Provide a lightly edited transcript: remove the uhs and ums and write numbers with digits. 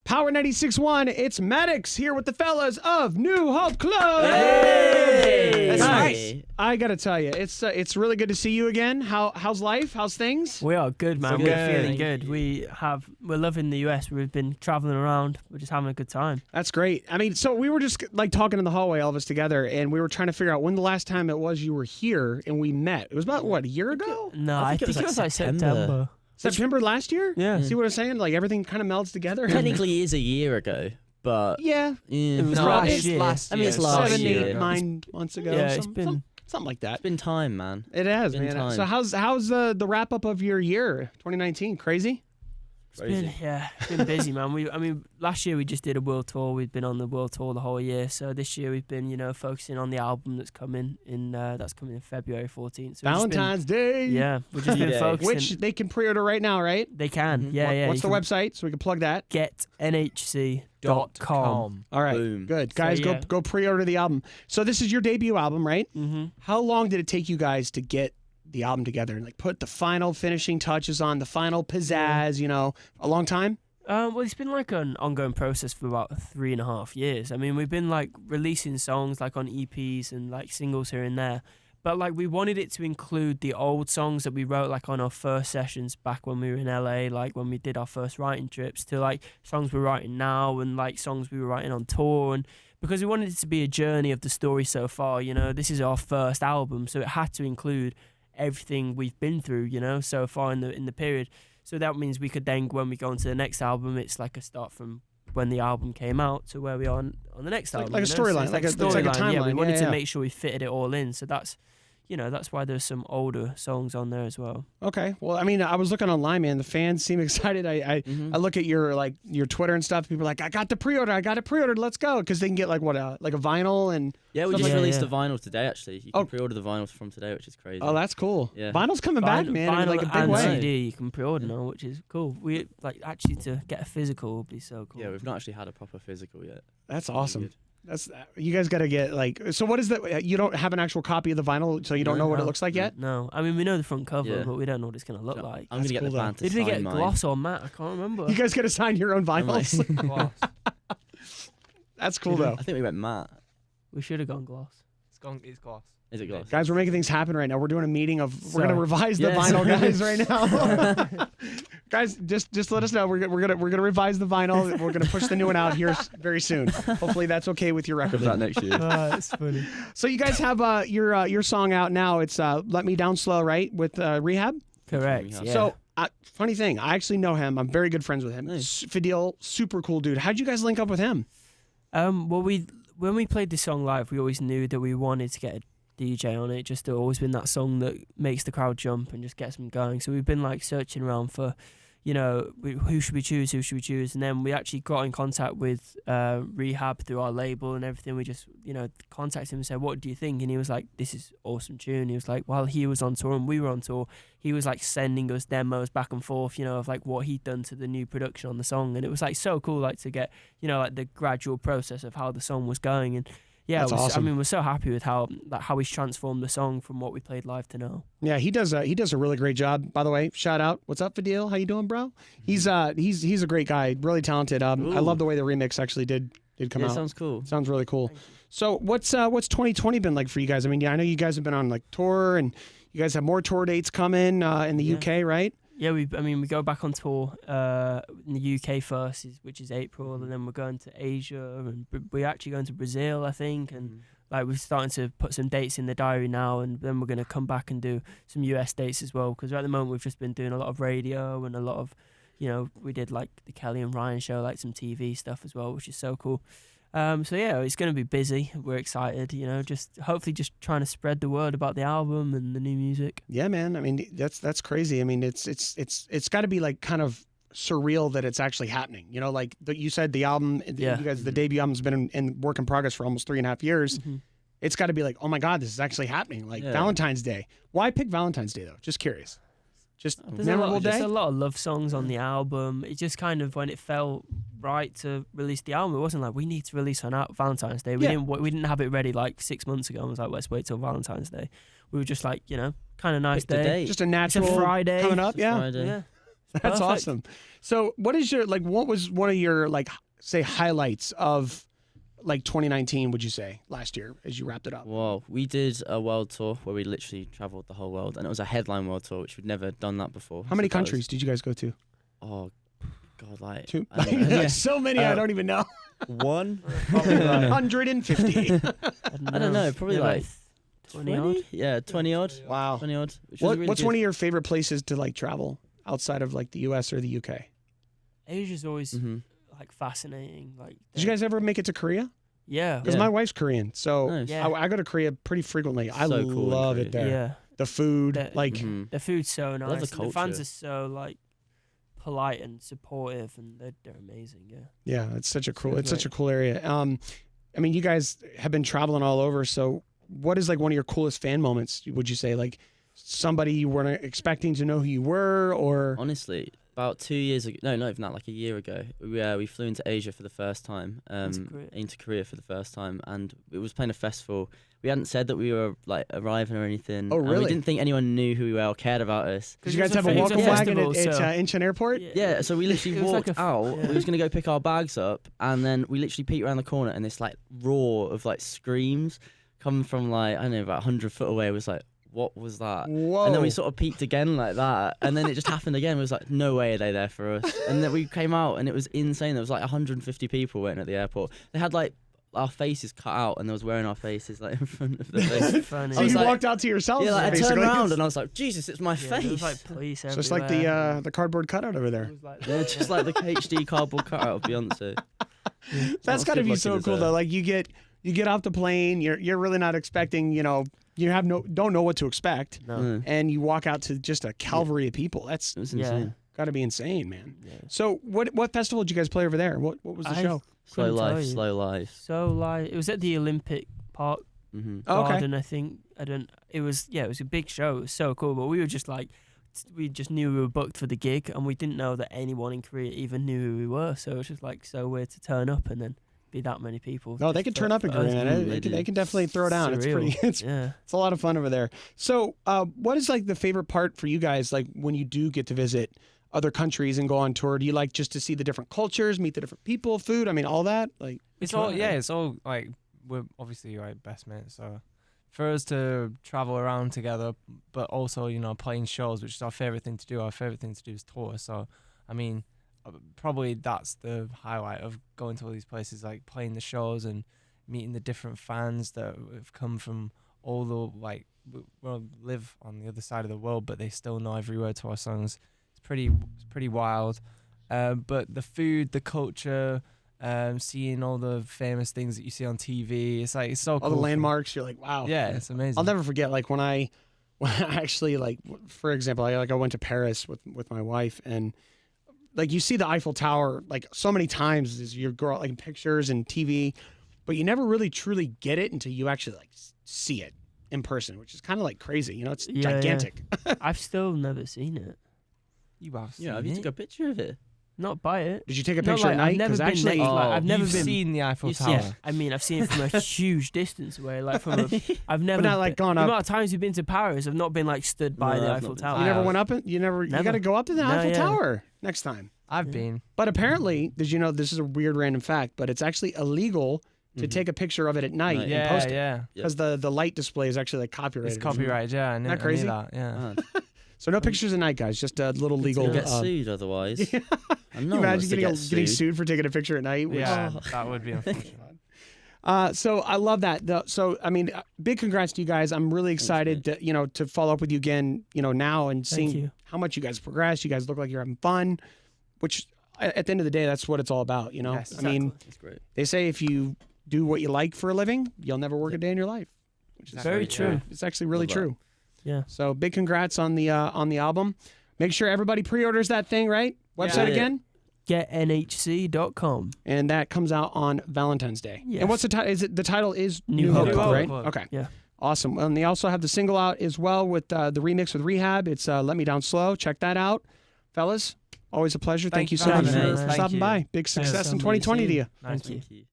Power 96.1, it's Maddox here with the fellas of New Hope Club. Hey! That's Nice. nice. I gotta tell you, it's really good to see you again. How's life? How's things? We are good, man. So We're good. feeling good. We're loving the US. We've been traveling around. We're just having a good time. That's great. I mean, so we were just like talking in the hallway, all of us together, and we were trying to figure out when the last time it was you were here and we met. It was about what, a year ago? No, I think it was like September. September last year? Yeah. See what I'm saying? Like everything kind of melds together. Technically, it is a year ago, but Yeah. It was no, last it's year. I mean, it's last 7, year. 8, 9 months ago. Yeah, it's something like that. It's been time, man. It has, been man. time. So how's the wrap up of your year, 2019? Crazy? It's been busy, man. Last year we just did a world tour. We've been on the world tour the whole year. So this year we've been, focusing on the album that's coming in February 14th. So Valentine's Day. Yeah, we've just been D-Day. focusing. Which they can pre-order right now, right? they can, yeah. What's the you can website so we can plug that? GetNHC.com. All right, Boom. good. So, Guys, yeah. go pre-order the album. So this is your debut album, right? Mm-hmm. How long did it take you guys to get the album together and like put the final finishing touches on, the final pizzazz, a long time? Well, it's been like an ongoing process for about 3.5 years. I mean, we've been like releasing songs like on EPs and like singles here and there. But like we wanted it to include the old songs that we wrote like on our first sessions back when we were in LA, like when we did our first writing trips, to like songs we're writing now and like songs we were writing on tour. And because we wanted it to be a journey of the story so far, this is our first album, so it had to include everything we've been through, so far in the period. So that means we could then, when we go into the next album, it's like a start from when the album came out to where we are on the next album. Like a So storyline, it's like a storyline. timeline. Yeah, we wanted Yeah. to make sure we fitted it all in. So that's why there's some older songs on there as well. Okay. Well, I mean, I was looking online, man. The fans seem excited. I look at your Twitter and stuff. People are like, I got it pre-ordered. Let's go, because they can get like a vinyl and. Yeah, we Stuff just like- released Yeah, the vinyl today, actually. You can pre-order the vinyl from today, which is crazy. Oh, that's cool. Yeah. Vinyl's coming back, man, in Vinyl like a big and way. CD you can pre-order now, which is cool. We like actually to get a physical would be so cool. Yeah, we've not actually had a proper physical yet. That's Really awesome. good. That's you guys got to get like. So what is that? You don't have an actual copy of the vinyl, so you don't know what it looks like yet. No, I mean we know the front cover, Yeah. but we don't know what it's gonna look like. I'm going to get cool, the though. band to Did we sign get mine. gloss or matte? I can't remember. You guys got to sign your own might. vinyls. Gloss. That's cool though. I think we went matte. We should have gone gloss. It's gloss. Is it gloss? Guys, we're making things happen right now. We're doing a meeting of. We're So- gonna revise the Yeah. vinyl, guys, right now. Guys, just let us know. We're gonna revise the vinyl. We're gonna push the new one out here very soon. Hopefully, that's okay with your record. That next year. It's funny. So you guys have your song out now. It's "Let Me Down Slow," right? With Rehab. Correct. Yeah. Yeah. So funny thing, I actually know him. I'm very good friends with him. Nice. Fidel, super cool dude. How'd you guys link up with him? Well, when we played this song live, we always knew that we wanted to get a DJ on it. Just to always been that song that makes the crowd jump and just gets them going. So we've been like searching around for, who should we choose? And then we actually got in contact with Rehab through our label and everything. We just, contacted him and said, what do you think? And he was like, this is awesome tune. He was like, while he was on tour and we were on tour, he was like sending us demos back and forth, of like what he'd done to the new production on the song. And it was like so cool, like to get, like the gradual process of how the song was going. And yeah, That's awesome. I mean, we're so happy with how he's transformed the song from what we played live to now. Yeah, he does a really great job. By the way, shout out. What's up, Fidel? How you doing, bro? He's a great guy, really talented. I Ooh. love the way the remix actually did come Yeah, out. sounds cool. Sounds really cool. So what's 2020 been like for you guys? I mean, I know you guys have been on like tour, and you guys have more tour dates coming in the UK, right? Yeah, we go back on tour in the UK first, which is April, and then we're going to Asia, and we're actually going to Brazil, I think, and like we're starting to put some dates in the diary now, and then we're going to come back and do some US dates as well, because at the moment we've just been doing a lot of radio and a lot of, we did like the Kelly and Ryan show, like some TV stuff as well, which is so cool. So yeah, it's going to be busy. We're excited, just hopefully just trying to spread the word about the album and the new music. Yeah, man. I mean, that's crazy. I mean, it's got to be like kind of surreal that it's actually happening. Like you said, the album, Yeah. you guys, the debut album's been in work in progress for almost 3.5 years. Mm-hmm. It's got to be like, oh my God, this is actually happening. Like Yeah. Valentine's Day. Why pick Valentine's Day though? Just curious. Just There's memorable there's day. a lot of love songs on the album. It just kind of, when it felt right to release the album, it wasn't like we need to release on Valentine's Day. We didn't have it ready like 6 months ago. I was like, let's wait till Valentine's Day. We were just like, kind of nice Pick the day. date. Just a It's a natural Friday. coming up. It's a Yeah. Friday. Yeah. That's Perfect. awesome. So what is your what was one of your say highlights of 2019, would you say, last year as you wrapped it up? Well, we did a world tour where we literally traveled the whole world, and it was a headline world tour, which we'd never done that before. How many So that was- countries did you guys go to? Oh, God, like Two. I don't know. So many I don't even know. One. Probably like, 150. I don't know, probably maybe like 20 odd. Yeah, 20 odd. Wow. 20 odd. Which was really What's good. one of your favorite places to travel outside of the US or the UK? Asia's always Mhm. fascinating. Did you guys ever make it to Korea? Yeah. Because Yeah. my wife's Korean, so Nice. Yeah. I go to Korea pretty frequently. I So cool in love it Korea. there. Yeah. The food, The- Mhm. The food's so love the nice. and the fans culture. are so polite and supportive, and they're amazing. Yeah. yeah, it's such a cool, So it's such a great. cool area. I mean, you guys have been traveling all over. So, what is one of your coolest fan moments? Would you say somebody you weren't expecting to know who you were, or Honestly, about 2 years ago, no, not even that, like a year ago, we flew into Asia for the first time, into Korea for the first time, and it was playing a festival. We hadn't said that we were arriving or anything. Oh, and really? we didn't think anyone knew who we were or cared about us. did you guys have a it was welcome wagon festival, at so- Incheon Airport? Yeah, so we literally It was like walked a f- out. yeah. We was gonna go pick our bags up, and then we literally peeked around the corner, and this roar of screams coming from I don't know, about 100 foot away. It was like, what was that? Whoa! And then we sort of peeked again like that, and then it just happened again. It was like, no way are they there for us. And then we came out, and it was insane. There was 150 people waiting at the airport. They had our faces cut out, and they was wearing our faces in front of the face. Funny. So I was you like- walked out to yourselves. Yeah, I basically. turned around and I was like, Jesus, it's my Yeah, face. there was police So it's everywhere. the cardboard cutout over there. It was like Yeah, just like the HD cardboard cutout of Beyonce. That's was got to good be luck so in cool his, though. You get off the plane, you're really not expecting, you don't know what to expect, no. Mm. and you walk out to just a cavalry of people. That's It was Yeah. insane. got to be insane, man. Yeah. So what festival did you guys play over there? What was the I- show? Slow Couldn't tell life, you. slow life. So it was at the Olympic Park Mm-hmm. Oh, okay. garden, I think. It was a big show. It was so cool, but we were just we just knew we were booked for the gig, and we didn't know that anyone in Korea even knew who we were. So it was just so weird to turn up and then be that many people. No, they just can for- turn up in for us. Korea, man. They can definitely throw down. It's Surreal. pretty. It's Yeah. a lot of fun over there. So, what is the favorite part for you guys? When you do get to visit other countries and go on tour, do you like just to see the different cultures, meet the different people, food? I mean, all that. It's which all one? it's all we're obviously best mates, so for us to travel around together, but also playing shows, which is our favorite thing to do. Our favorite thing to do is tour. So I mean, probably that's the highlight of going to all these places, playing the shows and meeting the different fans that have come from all the we live on the other side of the world, but they still know every word to our songs. It's pretty wild. But the food, the culture, seeing all the famous things that you see on TV, it's so cool. All the landmarks. You're like, wow. Yeah, it's amazing. I'll never forget when I actually for example, I went to Paris with my wife, and you see the Eiffel Tower so many times as you grow up in pictures and TV, but you never really truly get it until you actually see it in person, which is kind of crazy. It's Yeah, gigantic. I've still never seen it. You have seen Yeah, have you it? took a picture of it? Not by it. Did you take a No, picture at night? I've never 'Cause been actually, next, Oh, I've never You've been. seen the Eiffel You've Tower. seen- I mean, I've seen it from a huge distance away. From I've never. but not gone the up. amount of times we've been to Paris, I've not been stood by No, the I've Eiffel not been. Tower. You never Wow. went up it. You never. You Never. got to go up to the No, Eiffel yeah. Tower next time. I've Yeah. been. But apparently, did you know this is a weird random fact? But it's actually illegal to Mhm. take a picture of it at night Right. and Yeah, post it yeah. because the light display is actually copyrighted. It's copyrighted. Yeah, I knew, that crazy? I knew that. Yeah. Ah, So no pictures at night, guys. Just a little legal. You'll get sued otherwise. Yeah. And Can no you one imagine wants to getting get getting sued. sued for taking a picture at night? Which- Yeah, Oh. that would be unfortunate. So I love that. So I mean, big congrats to you guys. I'm really excited to to follow up with you again. Now and Thank seeing you. how much you guys progress. You guys look like you're having fun, which at the end of the day, that's what it's all about. Yes, I mean, That's great. they say if you do what you like for a living, you'll never work a day in your life. Which is Very true. Yeah. It's actually really Love that. true. Yeah. So big congrats on the album. Make sure everybody pre-orders that thing, right? Website Yeah. again, GetNHC.com. and that comes out on Valentine's Day. Yes. And what's the title? Is it the title is New Hope Club. right? Club. Okay. Yeah. Awesome. And they also have the single out as well with the remix with Rehab. It's Let Me Down Slow. Check that out, fellas. Always a pleasure. Thank you so for much having for me. Thank stopping you. by. Big success in Thank you. 2020 to you. Nice Thank you. Thank you.